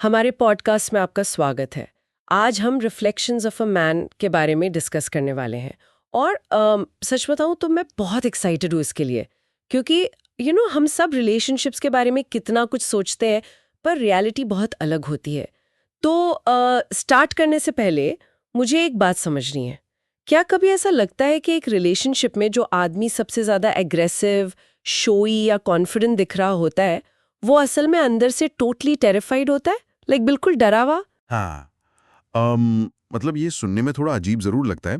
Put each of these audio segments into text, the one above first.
हमारे पॉडकास्ट में आपका स्वागत है। आज हम रिफ्लेक्शंस ऑफ अ मैन के बारे में डिस्कस करने वाले हैं और सच बताऊं तो मैं बहुत एक्साइटेड हूँ इसके लिए, क्योंकि हम सब रिलेशनशिप्स के बारे में कितना कुछ सोचते हैं पर रियलिटी बहुत अलग होती है। तो स्टार्ट करने से पहले मुझे एक बात समझनी है। क्या कभी ऐसा लगता है कि एक रिलेशनशिप में जो आदमी सबसे ज़्यादा एग्रेसिव, शोई या कॉन्फिडेंट दिख रहा होता है वो असल में अंदर से टोटली टेरिफाइड होता है, लाइक बिल्कुल डरा हुआ? हाँ। मतलब ये सुनने में थोड़ा अजीब जरूर लगता है,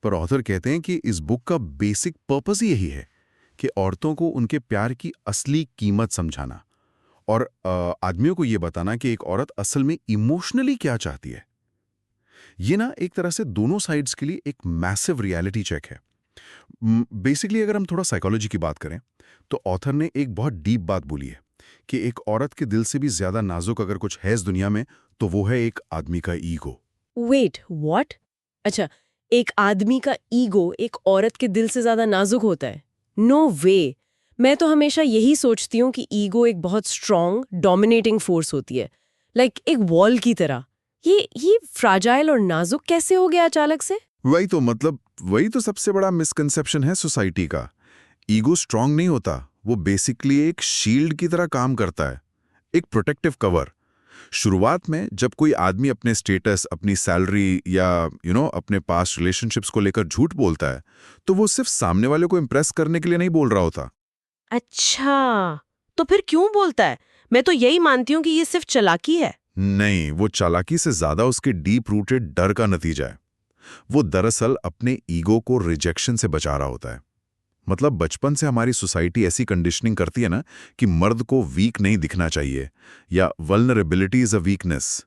पर ऑथर कहते हैं कि इस बुक का बेसिक पर्पस ही यही है कि औरतों को उनके प्यार की असली कीमत समझाना और आदमियों को ये बताना कि एक औरत असल में इमोशनली क्या चाहती है। ये ना एक तरह से दोनों साइड्स के लिए एक मैसिव रियलिटी चेक है। बेसिकली अगर हम थोड़ा साइकोलॉजी की बात करें तो ऑथर ने एक बहुत डीप बात बोली है कि एक औरत के दिल से भी ज्यादा नाजुक अगर कुछ है इस दुनिया में तो वो है एक आदमी का ईगो। Wait, what? अच्छा, एक आदमी का ईगो एक औरत के दिल से ज्यादा नाजुक होता है? नो वे। मैं तो हमेशा यही सोचती हूँ कि ईगो एक बहुत स्ट्रॉन्ग डोमिनेटिंग फोर्स होती है, लाइक एक वॉल की तरह। ये फ्राजाइल और नाजुक कैसे हो गया अचानक से? वही तो सबसे बड़ा मिसकंसेप्शन है सोसाइटी का। ईगो स्ट्रांग नहीं होता, वो बेसिकली एक शील्ड की तरह काम करता है, एक प्रोटेक्टिव कवर। शुरुआत में जब कोई आदमी अपने स्टेटस, अपनी सैलरी या अपने पास्ट रिलेशनशिप्स को लेकर झूठ बोलता है तो वो सिर्फ सामने वाले को इंप्रेस करने के लिए नहीं बोल रहा होता। अच्छा, तो फिर क्यों बोलता है? मैं तो यही मानती हूँ कि ये सिर्फ चालाकी है। नहीं, वो चालाकी से ज्यादा उसके डीप रूटेड डर का नतीजा है। वो दरअसल अपने ईगो को रिजेक्शन से बचा रहा होता है। मतलब बचपन से हमारी सोसाइटी ऐसी कंडीशनिंग करती है ना कि मर्द को वीक नहीं दिखना चाहिए या वल्नरेबिलिटी इज अ वीकनेस।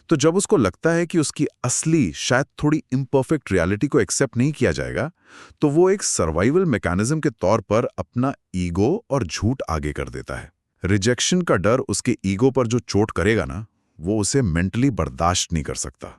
तो जब उसको लगता है कि उसकी असली, शायद थोड़ी इम्परफेक्ट रियलिटी को एक्सेप्ट नहीं किया जाएगा, तो वो एक सर्वाइवल मैकेनिज्म के तौर पर अपना ईगो और झूठ आगे कर देता है। रिजेक्शन का डर उसके ईगो पर जो चोट करेगा ना, वो उसे मेंटली बर्दाश्त नहीं कर सकता।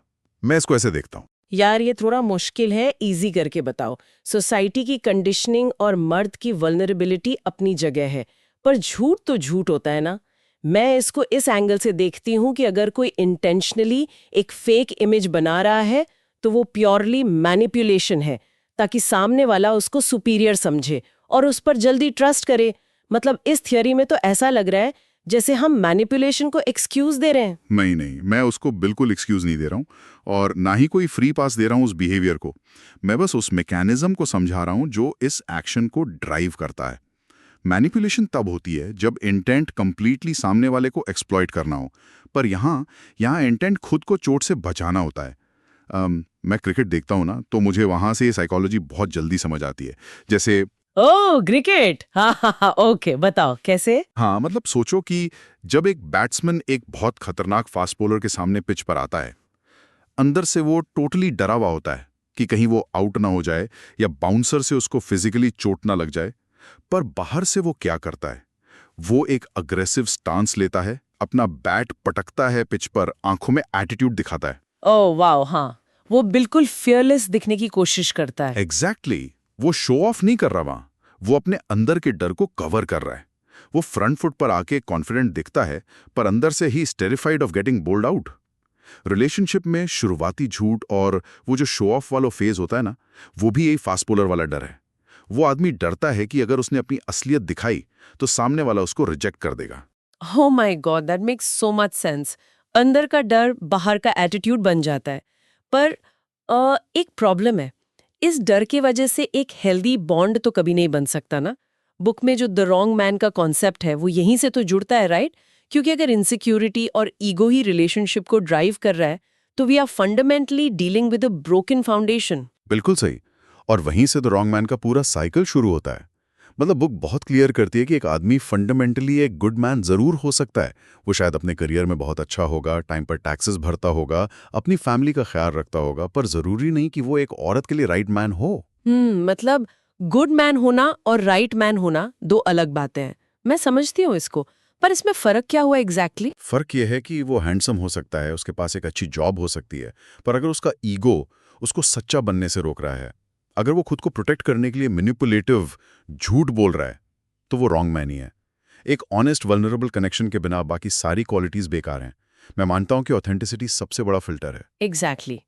मैं इसको ऐसे देखता हूं। यार ये थोड़ा मुश्किल है, इजी करके बताओ। सोसाइटी की कंडीशनिंग और मर्द की वल्नरेबिलिटी अपनी जगह है, पर झूठ तो झूठ होता है ना। मैं इसको इस एंगल से देखती हूँ कि अगर कोई इंटेंशनली एक फेक इमेज बना रहा है तो वो प्योरली मैनिपुलेशन है, ताकि सामने वाला उसको सुपीरियर समझे और उस पर जल्दी ट्रस्ट करे। मतलब इस थियोरी में तो ऐसा लग रहा है जैसे हम मैनिपुलेशन को एक्सक्यूज दे रहे हैं। नहीं नहीं, मैं उसको बिल्कुल एक्सक्यूज नहीं दे रहा हूँ और ना ही कोई फ्री पास दे रहा हूँ उस बिहेवियर को। मैं बस उस मैकेनिज्म को समझा रहा हूँ जो इस एक्शन को ड्राइव करता है। मैनिपुलेशन तब होती है जब इंटेंट कंप्लीटली सामने वाले को एक्सप्लॉइट करना हो, पर यहाँ यहाँ इंटेंट खुद को चोट से बचाना होता है। मैं क्रिकेट देखता हूँ ना, तो मुझे वहाँ से साइकोलॉजी बहुत जल्दी समझ आती है। जैसे ओह क्रिकेट, हाँ हाँ हाँ, ओके बताओ कैसे। हाँ, मतलब सोचो कि जब एक बैट्समैन एक बहुत खतरनाक फास्ट बॉलर के सामने पिच पर आता है, अंदर से वो टोटली डरा हुआ होता है कि कहीं वो आउट ना हो जाए या बाउंसर से उसको फिजिकली चोट ना लग जाए। पर बाहर से वो क्या करता है? वो एक अग्रेसिव स्टांस लेता है, अपना बैट पटकता है पिच पर, आंखों में एटीट्यूड दिखाता है। ओह वाओ, हाँ, वो बिल्कुल फियरलेस दिखने की कोशिश करता है। एग्जैक्टली, वो शो ऑफ नहीं कर रहा वहां, वो अपने अंदर के डर को कवर कर रहा है। वो फ्रंट फुट पर आके कॉन्फिडेंट दिखता है, पर अंदर से ही terrified of getting bold out. Relationship में शुरुआती झूठ और वो जो शो ऑफ वाला फेज होता है ना, वो भी यही फास्ट बॉलर वाला डर है। वो आदमी डरता है कि अगर उसने अपनी असलियत दिखाई तो सामने वाला उसको रिजेक्ट कर देगा। Oh my God, that makes so much sense. अंदर का डर बाहर का एटीट्यूड बन जाता है। पर एक प्रॉब्लम है, इस डर की वजह से एक हेल्दी बॉन्ड तो कभी नहीं बन सकता ना। बुक में जो द रॉन्ग मैन का कॉन्सेप्ट है वो यहीं से तो जुड़ता है, राइट? क्योंकि अगर इनसिक्योरिटी और ईगो ही रिलेशनशिप को ड्राइव कर रहा है तो we are fundamentally dealing with a broken foundation. बिल्कुल सही। और वहीं से द रॉन्ग मैन का पूरा साइकिल शुरू होता है। मतलब बुक बहुत क्लियर करती है कि एक आदमी फंडामेंटली एक गुड मैन जरूर हो सकता है। वो शायद अपने करियर में बहुत अच्छा होगा, टाइम पर टैक्सेस भरता होगा, अपनी फैमिली का ख्याल रखता होगा, पर जरूरी नहीं कि वो एक औरत के लिए राइट मैन हो। मतलब गुड मैन होना और राइट मैन होना दो अलग बातें हैं। मैं समझती हूँ इसको, पर इसमें फर्क क्या हुआ एग्जैक्टली? फर्क यह है कि वो हैंडसम हो सकता है, उसके पास एक अच्छी जॉब हो सकती है, पर अगर उसका ईगो उसको सच्चा बनने से रोक रहा है, अगर वो खुद को प्रोटेक्ट करने के लिए मैनिपुलेटिव झूठ बोल रहा है, तो वो रॉन्ग मैन ही है। एक ऑनेस्ट वल्नरेबल कनेक्शन के बिना बाकी सारी क्वालिटीज बेकार हैं। मैं मानता हूं कि ऑथेंटिसिटी सबसे बड़ा फिल्टर है। एग्जैक्टली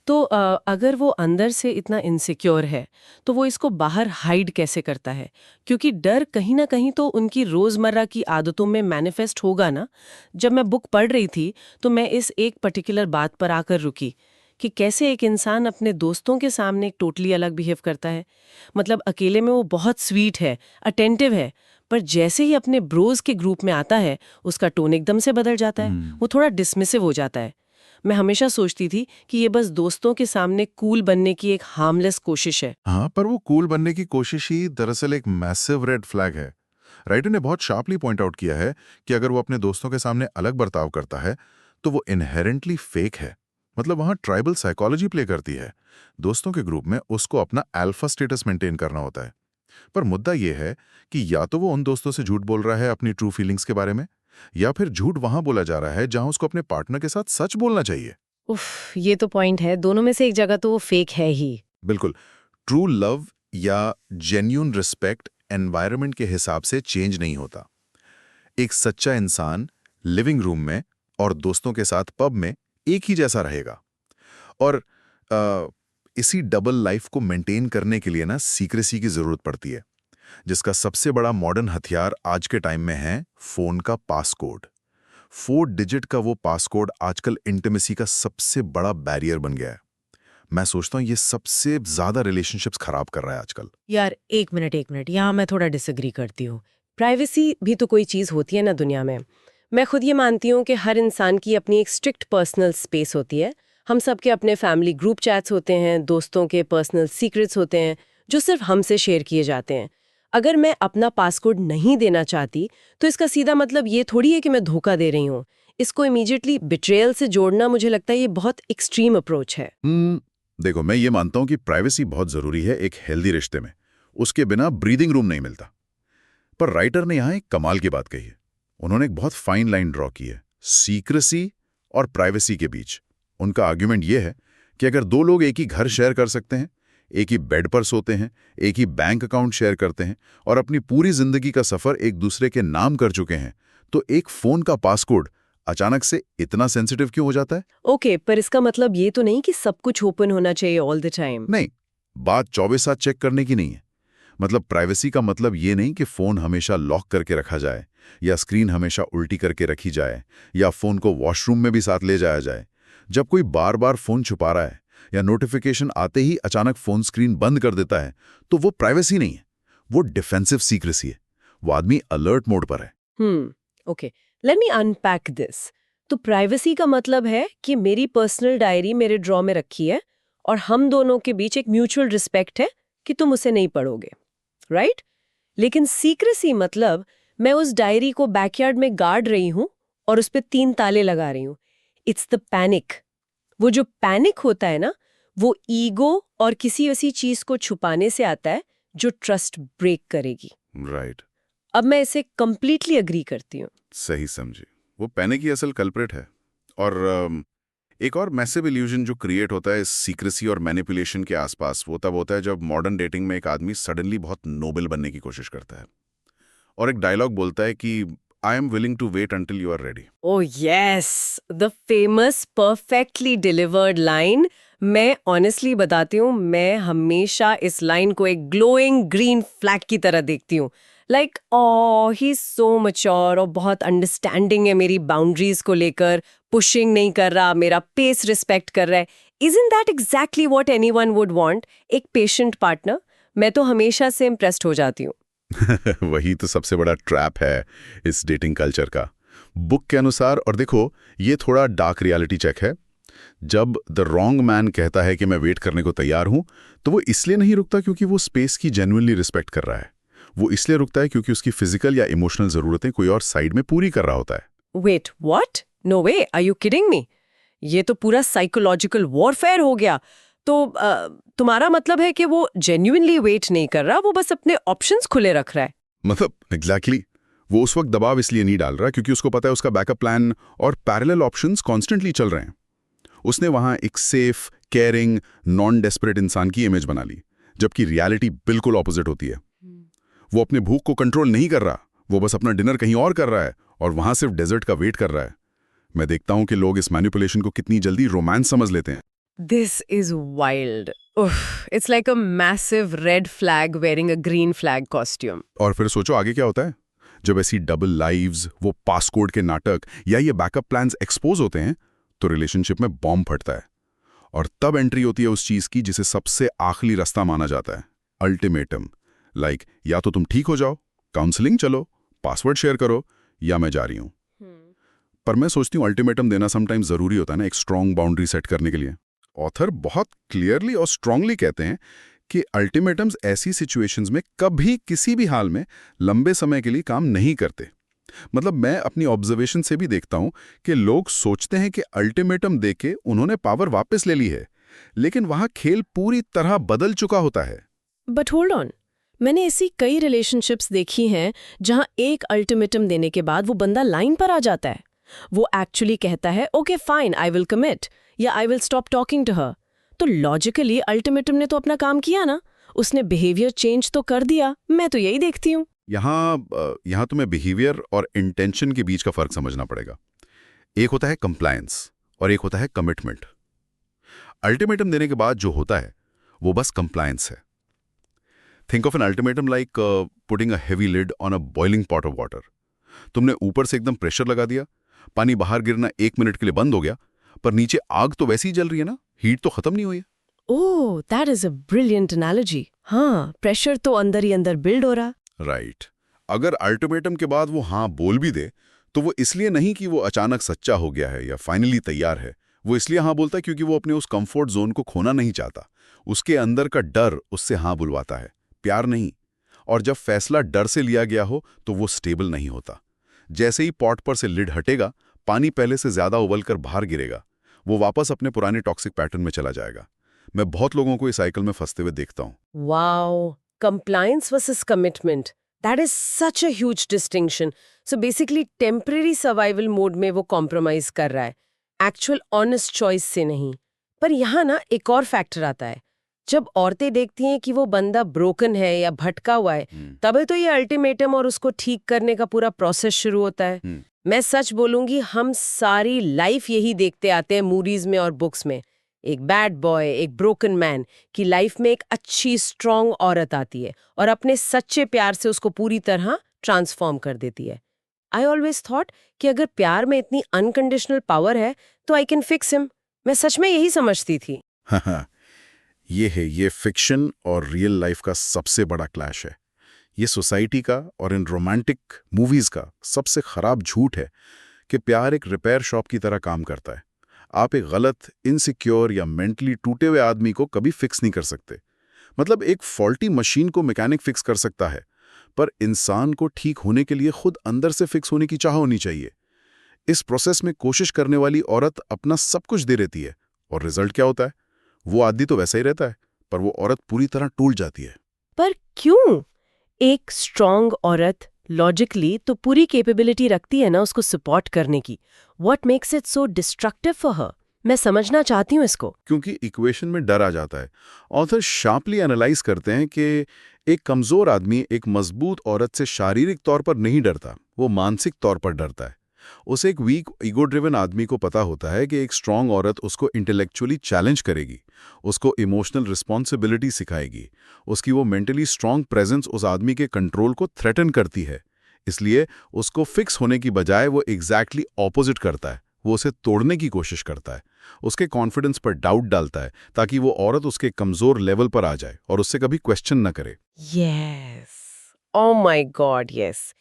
तो अगर वो अंदर से इतना इनसिक्योर है तो वो इसको बाहर हाइड कैसे करता है? क्योंकि डर कहीं ना कहीं तो उनकी रोजमर्रा की आदतों में मैनिफेस्ट होगा ना। जब मैं बुक पढ़ रही थी तो मैं इस एक पर्टिकुलर बात पर आकर रुकी कि कैसे एक इंसान अपने दोस्तों के सामने एक टोटली अलग बिहेव करता है। मतलब अकेले में वो बहुत स्वीट है, अटेंटिव है, पर जैसे ही अपने ब्रोज के ग्रुप में आता है उसका टोन एकदम से बदल जाता है। वो थोड़ा डिसमिसिव हो जाता है। मैं हमेशा सोचती थी कि ये बस दोस्तों के सामने कूल बनने की एक हार्मलेस कोशिश है। हाँ, पर वो कूल बनने की कोशिश ही दरअसल एक मैसिव रेड फ्लैग है। राइटर ने बहुत शार्पली पॉइंट आउट किया है कि अगर वो अपने दोस्तों के सामने अलग बर्ताव करता है तो वो इनहेरेंटली फेक है। मतलब वहां ट्राइबल साइकोलॉजी प्ले करती है। दोस्तों के ग्रुप में उसको अपना अल्फा स्टेटस मेंटेन करना होता है। पर मुद्दा यह है कि या तो वो उन दोस्तों से झूठ बोल रहा है अपनी ट्रू फीलिंग्स के बारे में, या फिर झूठ वहां बोला जा रहा है जहां उसको अपने पार्टनर के साथ सच बोलना चाहिए। उफ, ये तो पॉइंट है। दोनों में से एक जगह तो वो फेक है ही। बिल्कुल। ट्रू लव या जेन्यून रिस्पेक्ट एनवायरनमेंट के हिसाब से चेंज नहीं होता। एक सच्चा इंसान लिविंग रूम में और दोस्तों के साथ पब में एक ही जैसा रहेगा। और इसी डबल लाइफ को मेंटेन करने के लिए ना सीक्रेसी की जरूरत पड़ती है, जिसका सबसे बड़ा मॉडर्न हथियार आज के टाइम में है फोन का पासकोड। 4 डिजिट का वो पासकोड आजकल इंटीमेसी का सबसे बड़ा बैरियर बन गया है। मैं सोचता हूं ये सबसे ज्यादा रिलेशनशिप्स खराब कर रहा है आजकल। यार एक मिनट, यहाँ मैं थोड़ा डिसएग्री करती हूँ। प्राइवेसी भी तो कोई चीज़ होती है ना दुनिया में। मैं खुद ये मानती हूँ कि हर इंसान की अपनी एक स्ट्रिक्ट पर्सनल स्पेस होती है। हम सबके अपने फैमिली ग्रुप चैट्स होते हैं, दोस्तों के पर्सनल सीक्रेट्स होते हैं जो सिर्फ हमसे शेयर किए जाते हैं। अगर मैं अपना पासकोड नहीं देना चाहती तो इसका सीधा मतलब ये थोड़ी है कि मैं धोखा दे रही हूँ। इसको इमीडिएटली बिट्रेयल से जोड़ना मुझे लगता है ये बहुत एक्सट्रीम अप्रोच है। देखो, मैं ये मानता हूं कि प्राइवेसी बहुत जरूरी है एक हेल्दी रिश्ते में। उसके बिना ब्रीदिंग रूम नहीं मिलता। पर राइटर ने यहां एक कमाल की बात कही है। उन्होंने एक बहुत फाइन लाइन ड्रॉ की है सीक्रेसी और प्राइवेसी के बीच। उनका आर्ग्यूमेंट यह है कि अगर दो लोग एक ही घर शेयर कर सकते हैं, एक ही बेड पर सोते हैं, एक ही बैंक अकाउंट शेयर करते हैं और अपनी पूरी जिंदगी का सफर एक दूसरे के नाम कर चुके हैं, तो एक फोन का पासकोड अचानक से इतना सेंसिटिव क्यों हो जाता है? ओके, पर इसका मतलब ये तो नहीं कि सब कुछ ओपन होना चाहिए ऑल द टाइम। नहीं, बात 24/7 चेक करने की नहीं है। मतलब प्राइवेसी का मतलब ये नहीं कि फोन हमेशा लॉक करके रखा जाए, या स्क्रीन हमेशा उल्टी करके रखी जाए, या फोन को वॉशरूम में भी साथ ले जाया जाए। जब कोई बार बार फोन छुपा रहा है या नोटिफिकेशन आते ही अचानक फोन स्क्रीन बंद कर देता है, तो वो प्राइवेसी नहीं है, वो डिफेंसिव सीक्रेसी है। वो आदमी अलर्ट मोड पर है। Okay, let me unpack this. तो प्राइवेसी का मतलब है कि मेरी पर्सनल डायरी मेरे ड्रॉ में रखी है और हम दोनों के बीच एक म्यूचुअल रिस्पेक्ट है कि तुम उसे नहीं पढ़ोगे, राइट? लेकिन सीक्रेसी मतलब मैं उस डायरी को बैकयार्ड में गाड़ रही हूं और उस पे 3 ताले लगा रही हूं। It's the panic. वो जो पैनिक होता है ना, वो ईगो और किसी ऐसी चीज को छुपाने से आता है जो ट्रस्ट ब्रेक करेगी। राइट। अब मैं इसे कंप्लीटली अग्री करती हूँ। सही समझी। वो पैनिक की असल कल्प्रिट है। और एक और मैसिव इल्यूजन जो क्रिएट होता है सीक्रेसी और मैनिपुलेशन के आसपास, वो तब होता है जब मॉडर्न डेटिंग में एक आदमी सडनली बहुत नोबल बनने की कोशिश करता है और एक डायलॉग बोलता है कि I am willing to wait until you are ready. Oh yes, the famous perfectly delivered line. मैं ऑनेस्टली बताती हूँ, मैं हमेशा इस लाइन को एक ग्लोइंग ग्रीन फ्लैग की तरह देखती हूँ। Like oh he is so mature और बहुत अंडरस्टैंडिंग है मेरी बाउंड्रीज को लेकर, पुशिंग नहीं कर रहा, मेरा पेस रिस्पेक्ट कर रहा है। Isn't that exactly what anyone would want? एक पेशेंट पार्टनर। मैं तो हमेशा से इम्प्रेस्ड हो जाती हूँ। वही तो सबसे बड़ा ट्रैप है इस डेटिंग कल्चर का, बुक के अनुसार। और देखो, ये थोड़ा डार्क रियलिटी चेक है। जब द रॉन्ग मैन कहता है कि मैं वेट करने को तैयार हूं, तो वो इसलिए नहीं रुकता क्योंकि वो स्पेस की जेन्युइनली रिस्पेक्ट कर रहा है। वो इसलिए रुकता है क्योंकि उसकी फिजिकल या इमोशनल जरूरतें कोई और साइड में पूरी कर रहा होता है। Wait, what? No way, are you kidding me? ये तो पूरा साइकोलॉजिकल वॉरफेयर हो गया। तो तुम्हारा मतलब है कि वो जेन्युइनली वेट नहीं कर रहा, वो बस अपने ऑप्शंस खुले रख रहा है? मतलब एग्जैक्टली। वो उस वक्त दबाव इसलिए नहीं डाल रहा क्योंकि उसको पता है उसका बैकअप प्लान और पैरेलल ऑप्शंस कॉन्स्टेंटली चल रहे हैं। उसने वहां एक सेफ, केयरिंग, नॉन डेस्परेट इंसान की इमेज बना ली, जबकि रियलिटी बिल्कुल ऑपोजिट होती है। वो अपने भूख को कंट्रोल नहीं कर रहा, वो बस अपना डिनर कहीं और कर रहा है और वहां सिर्फ डेजर्ट का वेट कर रहा है। मैं देखता हूं कि लोग इस मैनिपुलेशन को कितनी जल्दी रोमांस समझ लेते हैं। This is wild. Oof, it's like a massive red flag wearing a green flag costume. और फिर सोचो आगे क्या होता है। जब ऐसी डबल लाइव्स, वो पासकोड के नाटक या ये बैकअप प्लान्स एक्सपोज होते हैं तो रिलेशनशिप में बॉम्ब फटता है। और तब एंट्री होती है उस चीज की जिसे सबसे आखिरी रास्ता माना जाता है, अल्टीमेटम। लाइक या तो तुम ठीक हो जाओ, काउंसलिंग चलो, पासवर्ड शेयर करो, या मैं जा रही हूं। पर मैं सोचती हूँ अल्टीमेटम देना समटाइम्स जरूरी होता है ना, एक स्ट्रांग बाउंड्री सेट करने के लिए। ऑथर बहुत क्लियरली और स्ट्रांगली कहते हैं कि अल्टीमेटम्स ऐसी सिचुएशंस में कभी किसी भी हाल में लंबे समय के लिए काम नहीं करते। मतलब मैं अपनी ऑब्जर्वेशन से भी देखता हूं कि लोग सोचते हैं कि अल्टीमेटम देके उन्होंने पावर वापस ले ली है, लेकिन वहां खेल पूरी तरह बदल चुका होता है। बट होल्ड ऑन, मैंने ऐसी कई रिलेशनशिप्स देखी हैं जहां एक अल्टीमेटम देने के बाद वो बंदा लाइन पर आ जाता है। वो एक्चुअली कहता है okay fine, I will commit, या I will stop talking to her. तो लॉजिकली अल्टीमेटम ने तो अपना काम किया ना, उसने बिहेवियर चेंज तो कर दिया। मैं तो यही देखती हूँ। यहाँ तुम्हें बिहेवियर और इंटेंशन के बीच का फर्क समझना पड़ेगा। एक होता है कंप्लायंस और एक होता है कमिटमेंट। अल्टीमेटम देने के बाद जो होता है वो बस कंप्लायंस है। Think of an ultimatum like putting a heavy lid on a boiling pot of water. तुमने ऊपर से एकदम प्रेशर लगा दिया, पानी बाहर गिरना 1 मिनट के लिए बंद हो गया, पर नीचे आग तो वैसे ही जल रही है ना, हीट तो खत्म नहीं हुई है। Oh, that is a brilliant analogy. हाँ, प्रेशर तो अंदर ही अंदर बिल्ड हो रहा। राइट। अगर अल्टीमेटम के बाद वो हाँ बोल भी दे तो वो इसलिए नहीं कि वो अचानक सच्चा हो गया है या फाइनली तैयार है। वो इसलिए हाँ बोलता है क्योंकि वो अपने उस कंफर्ट जोन को खोना नहीं चाहता। उसके अंदर का डर उससे हाँ बुलवाता है, प्यार नहीं। और जब फैसला डर से लिया गया हो तो वो स्टेबल नहीं होता। जैसे ही पॉट पर से लिड हटेगा, पानी पहले से ज्यादा उबलकर बाहर गिरेगा, वो वापस अपने पुराने टॉक्सिक पैटर्न में चला जाएगा। मैं बहुत लोगों को इस साइकिल में फंसते हुए देखता हूँ। Wow, compliance versus commitment. That is such a huge distinction. So basically temporary survival mode में वो compromise कर रहा है, actual honest choice से नहीं। पर यहाँ ना एक और फैक्टर आता है। जब औरतें देखती हैं कि वो बंदा ब्रोकन है या भटका हुआ है, तभी तो ये अल्टीमेटम और उसको ठीक करने का पूरा प्रोसेस शुरू होता है। मैं सच बोलूंगी, हम सारी लाइफ यही देखते आते हैं मूवीज में और बुक्स में। एक बैड बॉय, एक ब्रोकन मैन की लाइफ में एक अच्छी स्ट्रांग औरत आती है और अपने सच्चे प्यार से उसको पूरी तरह ट्रांसफॉर्म कर देती है। आई ऑलवेज थॉट कि अगर प्यार में इतनी अनकंडीशनल पावर है तो आई कैन फिक्स हिम। मैं सच में यही समझती थी। ये फिक्शन और रियल लाइफ का सबसे बड़ा क्लैश है। ये सोसाइटी का और इन रोमांटिक मूवीज का सबसे खराब झूठ है कि प्यार एक रिपेयर शॉप की तरह काम करता है। आप एक गलत, इनसिक्योर या मेंटली टूटे हुए आदमी को कभी फिक्स नहीं कर सकते। मतलब एक फॉल्टी मशीन को मैकेनिक फिक्स कर सकता है, पर इंसान को ठीक होने के लिए खुद अंदर से फिक्स होने की चाह होनी चाहिए। इस प्रोसेस में कोशिश करने वाली औरत अपना सब कुछ दे देती है और रिजल्ट क्या होता है? वो आदमी तो वैसा ही रहता है, पर वो औरत पूरी तरह टूट जाती है। पर क्यों? एक स्ट्रांग औरत लॉजिकली तो पूरी कैपेबिलिटी रखती है ना उसको सपोर्ट करने की। What makes it so destructive for her? मैं समझना चाहती हूँ इसको। क्योंकि इक्वेशन में डर आ जाता है। ऑथर शार्पली एनालाइज करते हैं कि एक कमजोर आदमी एक मजबूत औरत से शारीरिक तौर पर नहीं डरता, वो मानसिक तौर पर डरता है। उसे एक वीक ईगो ड्रिवन आदमी को पता होता है कि एक स्ट्रांग औरत उसको इंटेलेक्चुअली चैलेंज करेगी, उसको इमोशनल रिस्पॉन्सिबिलिटी सिखाएगी, उसकी वो मेंटली स्ट्रांग प्रेजेंस उस आदमी के कंट्रोल को थ्रेटन करती है। इसलिए उसको फिक्स होने की बजाय वो एग्जैक्टली ऑपोजिट करता है। वो उसे तोड़ने की कोशिश करता है, उसके कॉन्फिडेंस पर डाउट डालता है ताकि वो औरत उसके कमजोर लेवल पर आ जाए और उससे कभी क्वेश्चन न करे। Yes, oh my God, yes.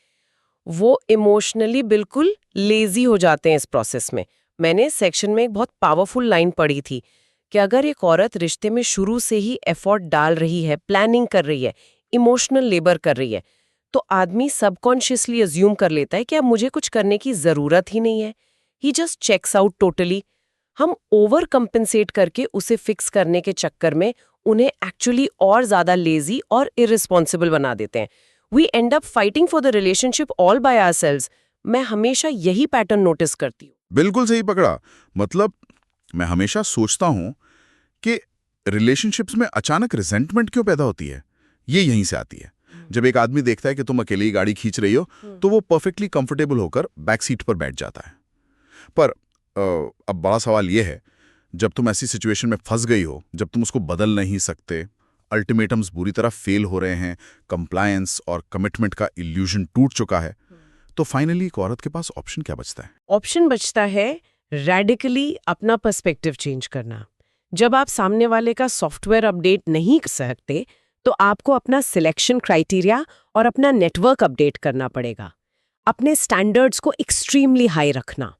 वो इमोशनली बिल्कुल लेजी हो जाते हैं इस प्रोसेस में। मैंने सेक्शन में एक बहुत पावरफुल लाइन पढ़ी थी कि अगर एक औरत रिश्ते में शुरू से ही एफर्ट डाल रही है, प्लानिंग कर रही है, इमोशनल लेबर कर रही है, तो आदमी सबकॉन्शियसली अज्यूम कर लेता है कि अब मुझे कुछ करने की जरूरत ही नहीं है। ही जस्ट चेक्स आउट टोटली। हम ओवर कंपेंसेट करके उसे फिक्स करने के चक्कर में उन्हें एक्चुअली और ज्यादा लेजी और इररिस्पॉन्सिबल बना देते हैं। We end up fighting for the relationship all by ourselves. मैं हमेशा यही पैटर्न नोटिस करती हूँ। बिल्कुल सही पकड़ा। मतलब मैं हमेशा सोचता हूं कि रिलेशनशिप्स में अचानक रिजेंटमेंट क्यों पैदा होती है। ये यहीं से आती है। जब एक आदमी देखता है कि तुम अकेली गाड़ी खींच रही हो तो वो परफेक्टली कंफर्टेबल होकर बैक सीट पर बैठ जाता है। पर अब बड़ा सवाल ये है, जब तुम ऐसी सिचुएशन में फंस गई हो, जब तुम उसको बदल नहीं सकते, अल्टीमेटम्स बुरी तरह फेल हो रहे हैं, कंप्लायंस और कमिटमेंट का इल्यूजन टूट चुका है, तो फाइनली एक औरत के पास ऑप्शन क्या बचता है? ऑप्शन बचता है रेडिकली अपना पर्सपेक्टिव चेंज करना। जब आप सामने वाले का सॉफ्टवेयर अपडेट नहीं कर सकते, तो आपको अपना सिलेक्शन क्राइटेरिया और अपना नेटवर्क अपडेट करना पड़ेगा। अपने स्टैंडर्ड्स को एक्सट्रीमली हाई रखना।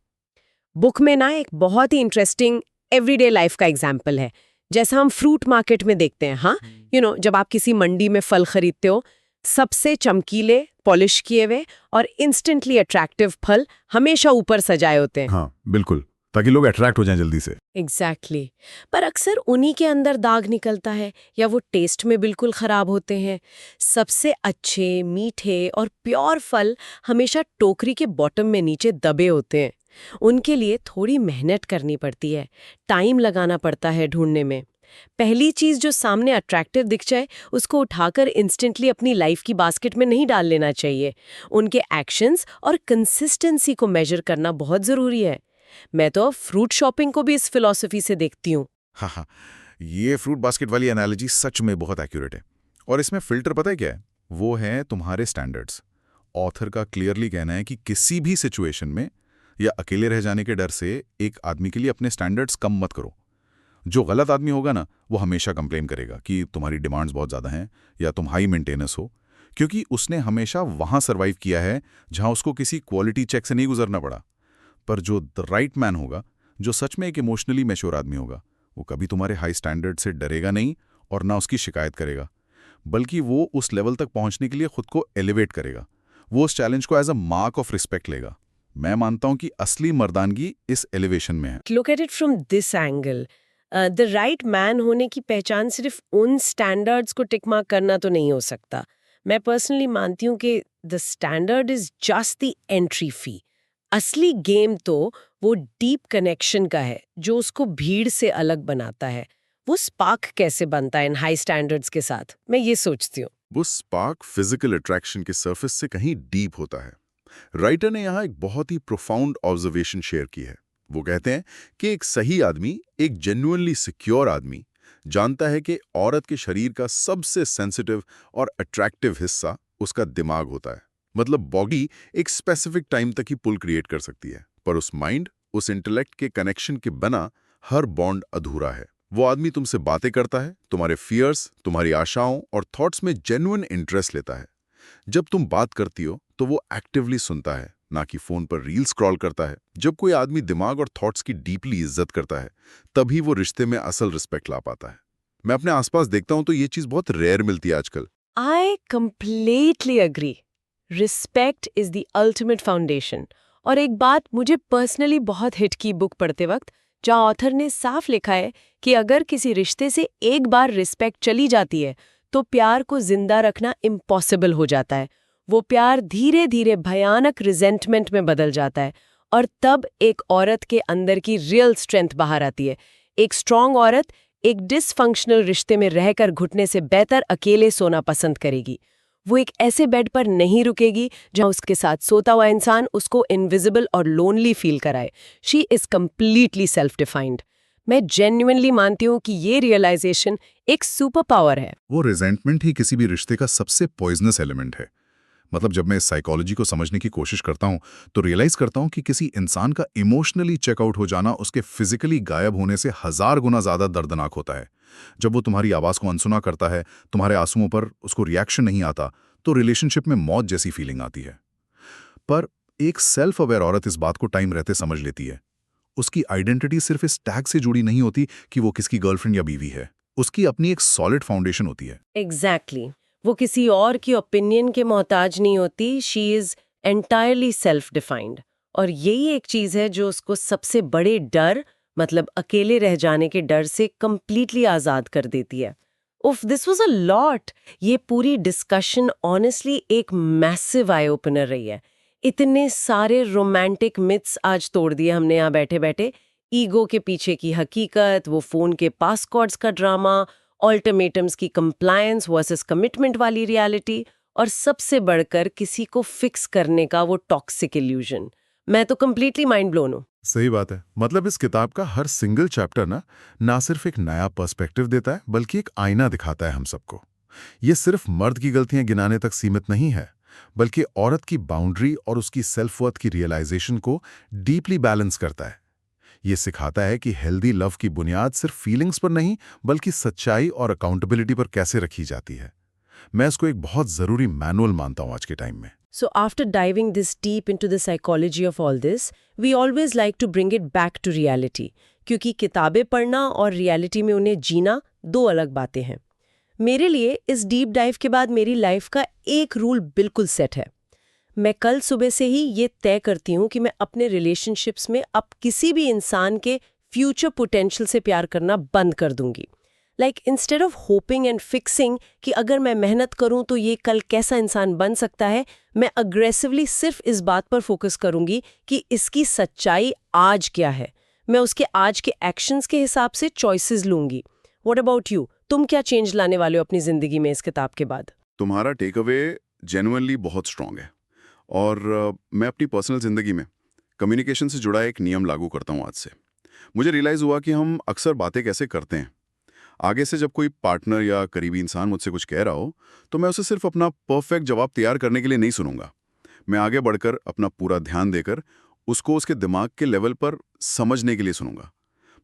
बुक में ना एक बहुत ही इंटरेस्टिंग एवरीडे लाइफ का एग्जाम्पल है, जैसा हम फ्रूट मार्केट में देखते हैं। हाँ, जब आप किसी मंडी में फल खरीदते हो, सबसे चमकीले, पॉलिश किए हुए और इंस्टेंटली अट्रैक्टिव फल हमेशा ऊपर सजाए होते हैं। हाँ बिल्कुल, ताकि लोग अट्रैक्ट हो जाएं जल्दी से। एग्जैक्टली पर अक्सर उन्हीं के अंदर दाग निकलता है या वो टेस्ट में बिल्कुल खराब होते हैं। सबसे अच्छे, मीठे और प्योर फल हमेशा टोकरी के बॉटम में नीचे दबे होते हैं। उनके लिए थोड़ी मेहनत करनी पड़ती है, टाइम लगाना पड़ता है ढूंढने में। पहली चीज जो सामने अट्रैक्टिव दिख जाए, उसको उठाकर इंस्टेंटली अपनी लाइफ की बास्केट में नहीं डाल लेना चाहिए। उनके एक्शंस और कंसिस्टेंसी को मेजर करना बहुत जरूरी है। मैं तो फ्रूट शॉपिंग को भी इस फिलॉसफी से देखती हूँ। हाँ, ये फ्रूट बास्केट वाली एनालॉजी सच में बहुत एक्यूरेट है। और इसमें फिल्टर पता है क्या है? वो है तुम्हारे स्टैंडर्ड्स। ऑथर का क्लियरली कहना है कि किसी भी सिचुएशन में या अकेले रह जाने के डर से एक आदमी के लिए अपने स्टैंडर्ड्स कम मत करो। जो गलत आदमी होगा ना, वो हमेशा कंप्लेन करेगा कि तुम्हारी डिमांड्स बहुत ज़्यादा हैं या तुम हाई मेंटेनेंस हो, क्योंकि उसने हमेशा वहाँ सर्वाइव किया है जहाँ उसको किसी क्वालिटी चेक से नहीं गुजरना पड़ा। पर जो द राइट मैन होगा, जो सच में एक इमोशनली मैच्योर आदमी होगा, वो कभी तुम्हारे हाई स्टैंडर्ड से डरेगा नहीं और ना उसकी शिकायत करेगा, बल्कि वो उस लेवल तक पहुंचने के लिए खुद को एलिवेट करेगा। वो उस चैलेंज को as a mark of respect लेगा। मैं मानता हूं कि असली मर्दानगी इस एलिवेशन में है। Look at it from this angle. The right man होने की पहचान सिर्फ उन स्टैंडर्ड्स को टिक मार्क करना तो नहीं हो सकता। मैं पर्सनली मानती हूँ कि the standard is just the entry fee. असली गेम तो वो डीप कनेक्शन का है, जो उसको भीड़ से अलग बनाता है। वो स्पार्क कैसे बनता है इन हाई स्टैंडर्ड्स के साथ, मैं ये सोचती हूँ। वो स्पार्क फिजिकल अट्रैक्शन के सरफेस से कहीं डीप होता है। राइटर ने यहाँ एक बहुत ही प्रोफाउंड ऑब्जर्वेशन शेयर की है। वो कहते हैं कि एक सही आदमी, एक जेन्युइनली सिक्योर आदमी, जानता है कि औरत के शरीर का सबसे सेंसिटिव और अट्रैक्टिव हिस्सा उसका दिमाग होता है। मतलब बॉडी एक स्पेसिफिक टाइम तक ही पुल क्रिएट कर सकती है, पर उस माइंड, उस इंटेलेक्ट के कनेक्शन के बिना हर बॉन्ड अधूरा है। वो आदमी तुमसे बातें करता है, तुम्हारे फियर्स, तुम्हारी आशाओं और थॉट्स में जेन्युइन इंटरेस्ट लेता है। जब तुम बात करती हो तो वो एक्टिवली सुनता है, ना कि फोन पर रील स्क्रॉल करता है। जब कोई आदमी दिमाग और थॉट्स की डीपली इज्जत करता है, तभी वो रिश्ते में असल रिस्पेक्ट ला पाता है। मैं अपने आसपास देखता हूं तो ये चीज बहुत रेयर मिलती है आजकल। I completely agree. Respect is the ultimate foundation. और एक बात मुझे पर्सनली बहुत हिट की बुक पढ़ते वक्त, जहाँ ऑथर ने साफ लिखा है कि अगर किसी रिश्ते से एक बार रिस्पेक्ट चली जाती है, तो प्यार को जिंदा रखना इम्पॉसिबल हो जाता है। वो प्यार धीरे धीरे भयानक रिजेंटमेंट में बदल जाता है, और तब एक औरत के अंदर की रियल स्ट्रेंथ बाहर आती है। एक स्ट्रांग औरत एक डिसफंक्शनल रिश्ते में रहकर घुटने से बेहतर अकेले सोना पसंद करेगी। वो एक ऐसे बेड पर नहीं रुकेगी जहां उसके साथ सोता हुआ इंसान उसको इनविजिबल और लोनली फील कराए। She is completely self defined. मैं जेन्युइनली मानती हूँ कि ये रियलाइजेशन एक सुपर पावर है। वो रिजेंटमेंट ही किसी भी रिश्ते का सबसे पॉइजनस एलिमेंट है। मतलब जब मैं इस साइकोलॉजी को समझने की कोशिश करता हूं तो रियलाइज करता हूं कि किसी इंसान का इमोशनली चेकआउट हो जाना उसके फिजिकली गायब होने से 1000 गुना ज्यादा दर्दनाक होता है। जब वो तुम्हारी आवाज को अनसुना करता है, तुम्हारे आंसुओं पर उसको रिएक्शन नहीं आता, तो रिलेशनशिप में मौत जैसी फीलिंग आती है। पर एक सेल्फ अवेयर औरत इस बात को टाइम रहते समझ लेती है। उसकी आइडेंटिटी सिर्फ इस टैग से जुड़ी नहीं होती कि वो किसकी गर्लफ्रेंड या बीवी है। उसकी अपनी एक सॉलिड फाउंडेशन होती है। एग्जैक्टली। वो किसी और की ओपिनियन के मोहताज नहीं होती। She is entirely self defined. और यही एक चीज है जो उसको सबसे बड़े डर, मतलब अकेले रह जाने के डर से कंप्लीटली आजाद कर देती है। उफ, दिस वाज अ लॉट। ये पूरी डिस्कशन ऑनेस्टली एक मैसिव आई ओपनर रही है। इतने सारे रोमांटिक मिथ्स आज तोड़ दिए हमने यहाँ बैठे बैठे। ईगो के पीछे की हकीकत, वो फोन के पासकोड्स का ड्रामा, अल्टीमेटम्स की कंप्लायंस वर्सेस कमिटमेंट वाली रियलिटी, और सबसे बढ़कर किसी को फिक्स करने का वो टॉक्सिक इल्यूजन। मैं तो कंप्लीटली माइंड ब्लोन हूँ। सही बात है। मतलब इस किताब का हर सिंगल चैप्टर ना सिर्फ एक नया पर्सपेक्टिव देता है बल्कि एक आईना दिखाता है हम सबको। ये सिर्फ मर्द की गलतियां गिनाने तक सीमित नहीं है, बल्कि औरत की बाउंड्री और उसकी सेल्फ वर्थ की रियलाइजेशन को डीपली बैलेंस करता है। ये सिखाता है कि हेल्दी लव की बुनियाद सिर्फ फीलिंग्स पर नहीं बल्कि सच्चाई और अकाउंटेबिलिटी पर कैसे रखी जाती है। मैं इसको एक बहुत जरूरी मैनुअल मानता हूं आज के टाइम में। So after diving this deep into the psychology of all this, we always like to bring it back to reality, क्योंकि किताबें पढ़ना और रियलिटी में उन्हें जीना दो अलग बातें हैं। मेरे लिए इस डीप डाइव के बाद मेरी लाइफ का एक रूल बिल्कुल सेट है। मैं कल सुबह से ही ये तय करती हूँ कि मैं अपने रिलेशनशिप्स में अब किसी भी इंसान के फ्यूचर पोटेंशियल से प्यार करना बंद कर दूंगी। Instead of hoping and fixing कि अगर मैं मेहनत करूं तो ये कल कैसा इंसान बन सकता है, मैं अग्रेसिवली सिर्फ इस बात पर फोकस करूंगी कि इसकी सच्चाई आज क्या है। मैं उसके आज के एक्शंस के हिसाब से चॉइसेस लूंगी। What about you? तुम क्या चेंज लाने वाले हो अपनी जिंदगी में इस किताब के बाद? तुम्हारा टेक अवे जेन्युइनली बहुत स्ट्रांग है और मैं अपनी पर्सनल जिंदगी में कम्युनिकेशन से जुड़ा एक नियम लागू करता हूँ आज से। मुझे रियलाइज़ हुआ कि हम अक्सर बातें कैसे करते हैं। आगे से जब कोई पार्टनर या करीबी इंसान मुझसे कुछ कह रहा हो तो मैं उसे सिर्फ अपना परफेक्ट जवाब तैयार करने के लिए नहीं सुनूंगा। मैं आगे बढ़कर अपना पूरा ध्यान देकर उसको उसके दिमाग के लेवल पर समझने के लिए सुनूंगा।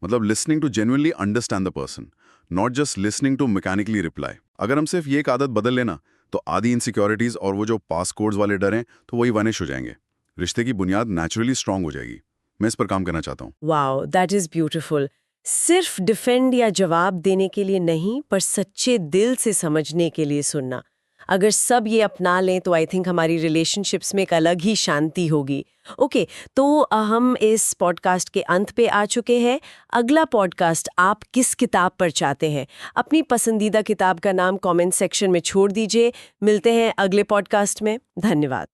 मतलब listening to genuinely understand the person, not just listening to mechanically reply. अगर हम सिर्फ ये एक आदत बदल लेना तो आधी इनसिक्योरिटीज और वो जो पास कोड्स वाले डर हैं तो वही वनिश हो जाएंगे। रिश्ते की बुनियाद नेचुरली स्ट्रांग हो जाएगी। मैं इस पर काम करना चाहता हूँ। Wow, that is beautiful. सिर्फ डिफेंड या जवाब देने के लिए नहीं, पर सच्चे दिल से समझने के लिए सुनना। अगर सब ये अपना लें तो आई थिंक हमारी रिलेशनशिप्स में एक अलग ही शांति होगी। ओके, तो हम इस पॉडकास्ट के अंत पे आ चुके हैं। अगला पॉडकास्ट आप किस किताब पर चाहते हैं? अपनी पसंदीदा किताब का नाम कमेंट सेक्शन में छोड़ दीजिए। मिलते हैं अगले पॉडकास्ट में। धन्यवाद।